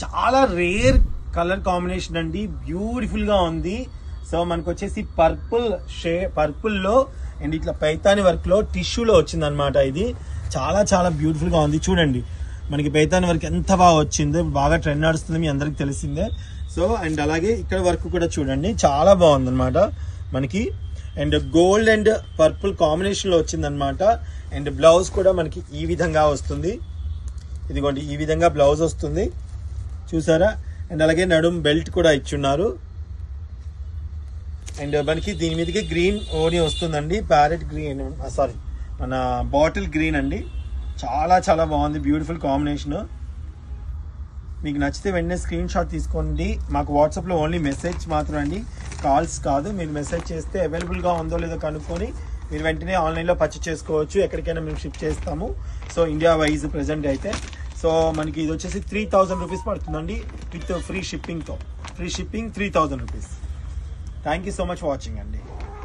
చాలా rare colour combination అండి, beautiful గా ఉంది. సో మనకు వచ్చేసి పర్పుల్ లో అండ్ ఇట్లా పైతాని వర్క్ లో టిష్యూలో వచ్చింది అనమాట. ఇది చాలా చాలా బ్యూటిఫుల్ గా ఉంది. చూడండి మనకి పైతాని వర్క్ ఎంత బాగా వచ్చిందో, బాగా ట్రెండ్ నడుస్తుంది, మీ అందరికి తెలిసిందే. సో అండ్ అలాగే ఇక్కడ వర్క్ కూడా చూడండి చాలా బాగుంది అనమాట మనకి. And gold and purple combination లో వచ్చింది అనమాట. అండ్ బ్లౌజ్ కూడా మనకి ఈ విధంగా వస్తుంది. ఇదిగోండి ఈ విధంగా బ్లౌజ్ వస్తుంది చూసారా. అండ్ అలాగే నడుం బెల్ట్ కూడా ఇచ్చున్నారు. అండ్ మనకి దీని మీదకి గ్రీన్ ఓని వస్తుందండి, ప్యారెట్ గ్రీన్ సారీ మన బాటిల్ గ్రీన్ అండి. చాలా చాలా బాగుంది, బ్యూటిఫుల్ కాంబినేషన్. మీకు నచ్చితే వెంటనే స్క్రీన్ షాట్ తీసుకోండి. మాకు వాట్సాప్లో ఓన్లీ మెసేజ్ మాత్రం అండి, కాల్స్ కాదు. మీరు మెసేజ్ చేస్తే అవైలబుల్గా ఉందో లేదో కనుక్కొని మీరు వెంటనే ఆన్లైన్లో పర్చేస్ చేసుకోవచ్చు. ఎక్కడికైనా మేము షిప్ చేస్తాము. సో ఇండియా వైజ్ ప్రెజెంట్ అయితే సో మనకి ఇది వచ్చేసి 3000 రూపీస్ పడుతుందండి విత్ ఫ్రీ షిప్పింగ్తో. Free shipping 3000 rupees. Thank you so much for watching అండి.